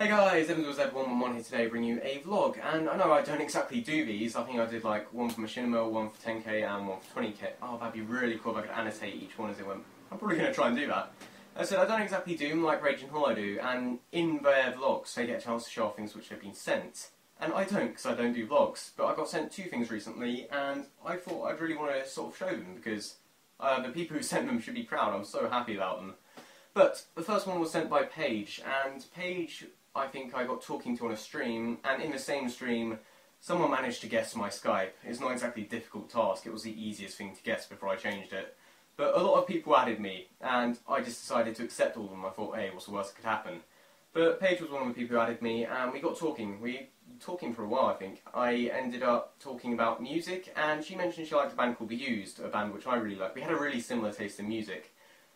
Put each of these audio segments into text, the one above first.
Hey guys, Evanz was Ev111 here today bringing you a vlog, and I know I don't exactly do these. I think I did like one for Machinima, one for 10k and one for 20k. Oh, that'd be really cool if I could annotate each one as it went. I'm probably going to try and do that. As I said, I don't exactly do them like Rage and Hollow do, and in their vlogs they get a chance to show off things which have been sent. And I don't, because I don't do vlogs, but I got sent two things recently, and I thought I'd really want to sort of show them, because the people who sent them should be proud. I'm so happy about them. But the first one was sent by Paige, and Paige, I think I got talking to on a stream, and in the same stream, someone managed to guess my Skype. It's not exactly a difficult task, it was the easiest thing to guess before I changed it. But a lot of people added me, and I just decided to accept all of them. I thought, hey, what's the worst that could happen? But Paige was one of the people who added me, and we got talking. We were talking for a while, I think. I ended up talking about music, and she mentioned she liked a band called The Used, a band which I really like. We had a really similar taste in music.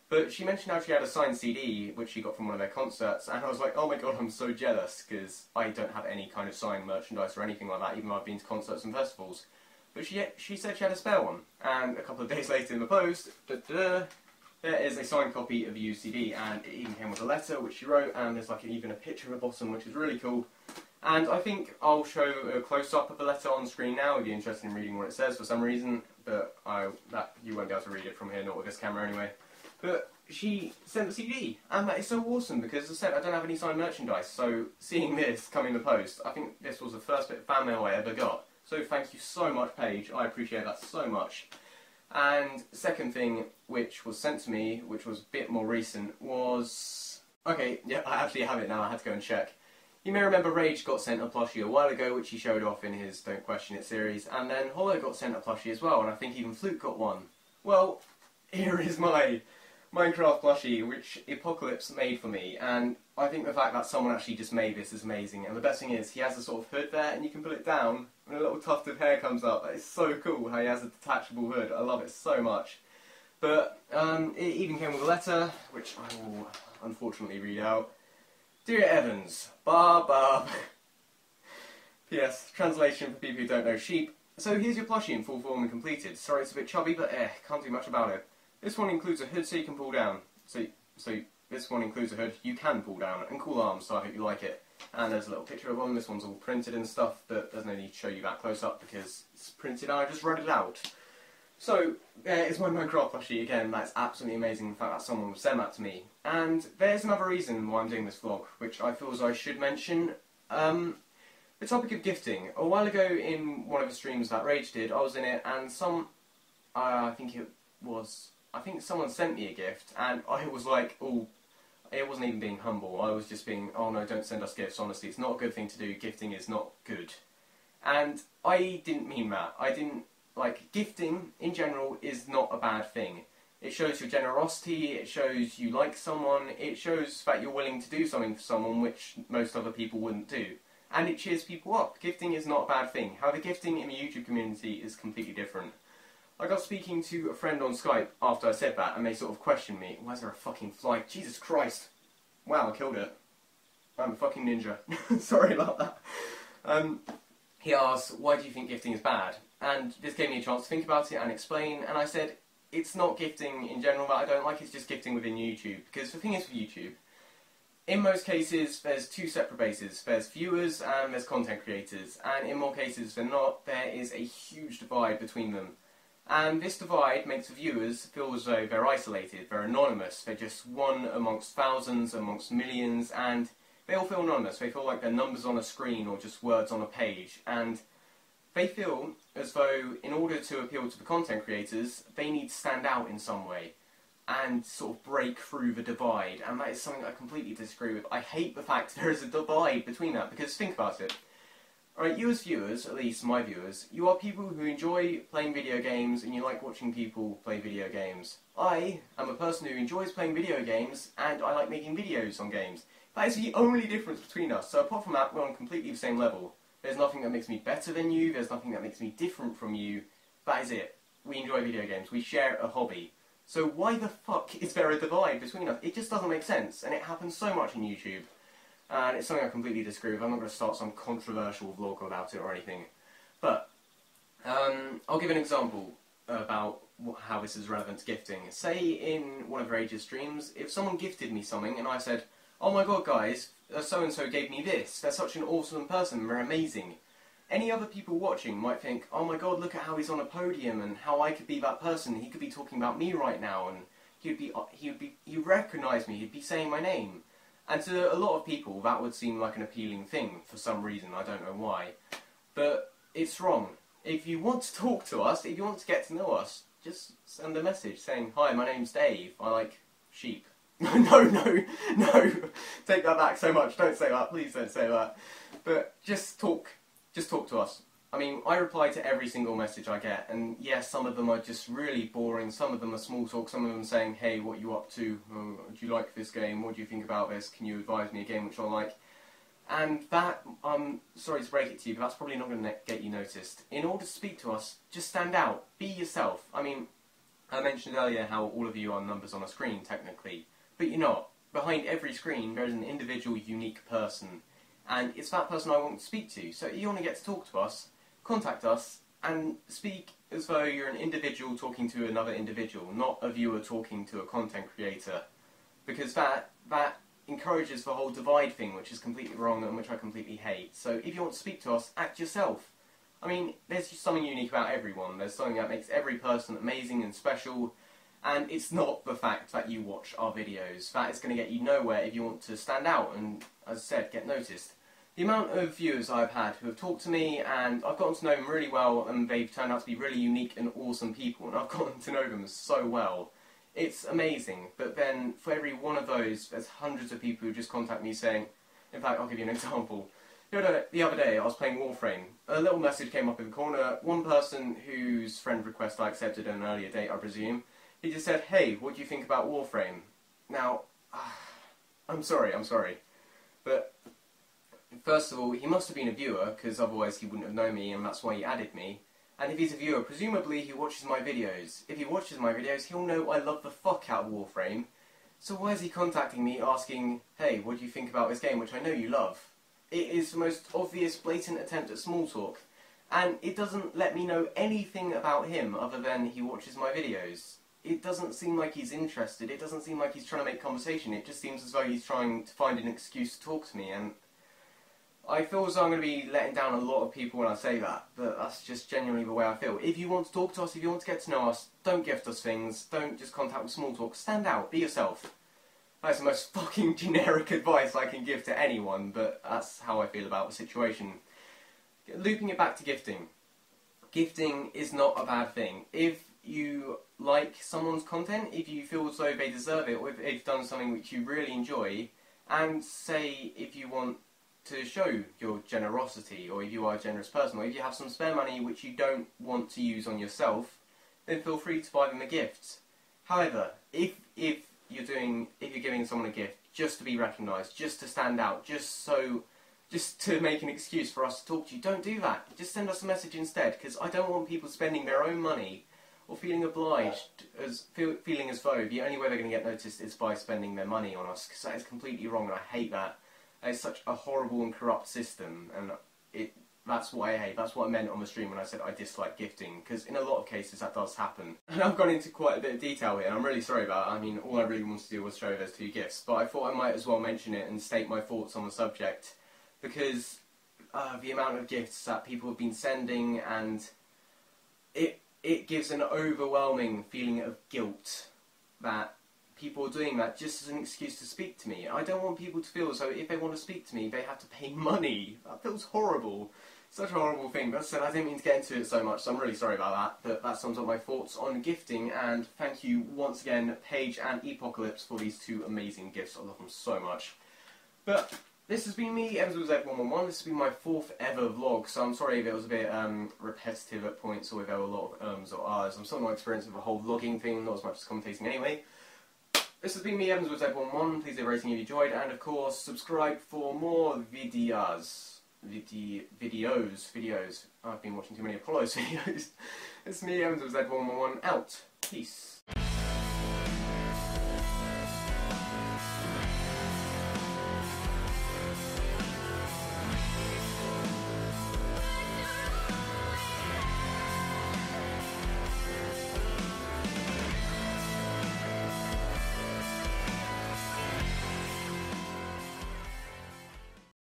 But she mentioned how she had a signed CD, which she got from one of their concerts, and I was like, oh my god, I'm so jealous, because I don't have any kind of signed merchandise or anything like that, even though I've been to concerts and festivals. But she said she had a spare one, and a couple of days later in the post, there is a signed copy of the used CD, and it even came with a letter which she wrote, and there's like even a picture at the bottom, which is really cool. And I think I'll show a close-up of the letter on screen now if you're interested in reading what it says for some reason, but you won't be able to read it from here, not with this camera anyway. But she sent the CD, and that is so awesome because, as I said, I don't have any signed merchandise, so seeing this come in the post, I think this was the first bit of fan mail I ever got. So thank you so much, Paige, I appreciate that so much. And second thing which was sent to me, which was a bit more recent, was... Okay, yeah, I actually have it now, I had to go and check. You may remember Rage got sent a plushie a while ago, which he showed off in his Don't Question It series, and then Hollow got sent a plushie as well, and I think even Fluke got one. Well, here is my Minecraft Plushie, which Epocalypse made for me, and I think the fact that someone actually just made this is amazing. And the best thing is, he has a sort of hood there, and you can pull it down, and a little tuft of hair comes up. That is so cool how he has a detachable hood. I love it so much. But it even came with a letter, which I will unfortunately read out. Dear Evanz, Bob. P.S. Translation for people who don't know sheep. So here's your plushie in full form and completed. Sorry it's a bit chubby, but can't do much about it. This one includes a hood so you can pull down. So this one includes a hood you can pull down, and cool arms, so I hope you like it. And there's a little picture of one. This one's all printed and stuff, but there's no need to show you that close up because it's printed and I just read it out. So there is my Minecraft plushie again. That's absolutely amazing, the fact that someone would send that to me. And there's another reason why I'm doing this vlog, which I feel as I should mention. The topic of gifting. A while ago in one of the streams that Rage did, I was in it, and I think someone sent me a gift, and I was like, oh, it wasn't even being humble, I was just being, oh no, don't send us gifts, honestly, it's not a good thing to do, gifting is not good. And I didn't mean that. Gifting, in general, is not a bad thing. It shows your generosity, it shows you like someone, it shows that you're willing to do something for someone which most other people wouldn't do. And it cheers people up. Gifting is not a bad thing. However, gifting in the YouTube community is completely different. I got speaking to a friend on Skype after I said that, and they sort of questioned me. Why is there a fucking fly? Jesus Christ. Wow, I killed it. I'm a fucking ninja. Sorry about that. He asked, why do you think gifting is bad? And this gave me a chance to think about it and explain, and I said, it's not gifting in general that I don't like, it's just gifting within YouTube. Because the thing is with YouTube, in most cases there's two separate bases. There's viewers and there's content creators, and in more cases than not, there is a huge divide between them. And this divide makes the viewers feel as though they're isolated, they're anonymous, they're just one amongst thousands, amongst millions, and they all feel anonymous. They feel like they're numbers on a screen or just words on a page, and they feel as though in order to appeal to the content creators, they need to stand out in some way and sort of break through the divide, and that is something I completely disagree with. I hate the fact there is a divide between that, because think about it. Alright, you as viewers, at least my viewers, you are people who enjoy playing video games and you like watching people play video games. I am a person who enjoys playing video games and I like making videos on games. That is the only difference between us, so apart from that, we're on completely the same level. There's nothing that makes me better than you, there's nothing that makes me different from you. That is it. We enjoy video games, we share a hobby. So why the fuck is there a divide between us? It just doesn't make sense, and it happens so much in YouTube. And it's something I completely disagree with. I'm not going to start some controversial vlog about it or anything. But, I'll give an example about how this is relevant to gifting. Say in one of Rage's streams, if someone gifted me something and I said, oh my god guys, so-and-so gave me this, they're such an awesome person, they're amazing. Any other people watching might think, oh my god, look at how he's on a podium and how I could be that person, he could be talking about me right now, and he'd recognise me, he'd be saying my name. And to a lot of people that would seem like an appealing thing for some reason, I don't know why. But it's wrong. If you want to talk to us, if you want to get to know us, just send a message saying, hi, my name's Dave, I like sheep. No, take that back so much, don't say that, please don't say that. But just talk to us. I mean, I reply to every single message I get, and yes, some of them are just really boring, some of them are small talk, some of them saying, hey, what are you up to? Oh, do you like this game? What do you think about this? Can you advise me a game which I like? And that, I'm sorry to break it to you, but that's probably not going to get you noticed. In order to speak to us, just stand out, be yourself. I mean, I mentioned earlier how all of you are numbers on a screen, technically, but you're not. Behind every screen, there is an individual, unique person, and it's that person I want to speak to. So if you want to get to talk to us, contact us and speak as though you're an individual talking to another individual, not a viewer talking to a content creator, because that encourages the whole divide thing, which is completely wrong and which I completely hate. So if you want to speak to us, act yourself. I mean, there's just something unique about everyone. There's something that makes every person amazing and special, and it's not the fact that you watch our videos. That is going to get you nowhere if you want to stand out and, as I said, get noticed. The amount of viewers I've had who have talked to me, and I've gotten to know them really well, and they've turned out to be really unique and awesome people, and I've gotten to know them so well. It's amazing, but then for every one of those, there's hundreds of people who just contact me saying, in fact, I'll give you an example. The other day, I was playing Warframe. A little message came up in the corner. One person whose friend request I accepted on an earlier date, I presume, he just said, hey, what do you think about Warframe? Now, I'm sorry, but first of all, he must have been a viewer, because otherwise he wouldn't have known me, and that's why he added me. And if he's a viewer, presumably he watches my videos. If he watches my videos, he'll know I love the fuck out of Warframe. So why is he contacting me asking, hey, what do you think about this game, which I know you love? It is the most obvious, blatant attempt at small talk. And it doesn't let me know anything about him other than he watches my videos. It doesn't seem like he's interested, it doesn't seem like he's trying to make conversation, it just seems as though he's trying to find an excuse to talk to me, and I feel as though I'm going to be letting down a lot of people when I say that, but that's just genuinely the way I feel. If you want to talk to us, if you want to get to know us, don't gift us things, don't just contact with small talk, stand out, be yourself. That's the most fucking generic advice I can give to anyone, but that's how I feel about the situation. Looping it back to gifting. Gifting is not a bad thing. If you like someone's content, if you feel as though they deserve it, or if they've done something which you really enjoy, and say if you want to show your generosity, or if you are a generous person, or if you have some spare money which you don't want to use on yourself, then feel free to buy them a gift. However, if you're giving someone a gift just to be recognised, just to stand out, just to make an excuse for us to talk to you, don't do that. Just send us a message instead, because I don't want people spending their own money or feeling obliged, feeling as though the only way they're going to get noticed is by spending their money on us, because that is completely wrong, and I hate that. It's such a horrible and corrupt system, and that's what I hate. That's what I meant on the stream when I said I dislike gifting, because in a lot of cases that does happen. And I've gone into quite a bit of detail here, and I'm really sorry about it. I mean, all I really wanted to do was show those two gifts, but I thought I might as well mention it and state my thoughts on the subject, because the amount of gifts that people have been sending, and it gives an overwhelming feeling of guilt that people are doing that just as an excuse to speak to me. I don't want people to feel as though if they want to speak to me, they have to pay money. That feels horrible. Such a horrible thing. But as I said, I didn't mean to get into it so much, so I'm really sorry about that. But that sums up my thoughts on gifting, and thank you once again, Paige and Epocalypse, for these two amazing gifts. I love them so much. But this has been me, Evanz with Z111. This has been my 4th ever vlog, so I'm sorry if it was a bit repetitive at points, or if there were a lot of ums or ahs. I'm still not experienced with the whole vlogging thing, not as much as commentating anyway. This has been me, Evanz with Z111. Please leave a rating if you enjoyed, and of course, subscribe for more videos. I've been watching too many Apollos videos. It's me, Evanz with Z111, out. Peace.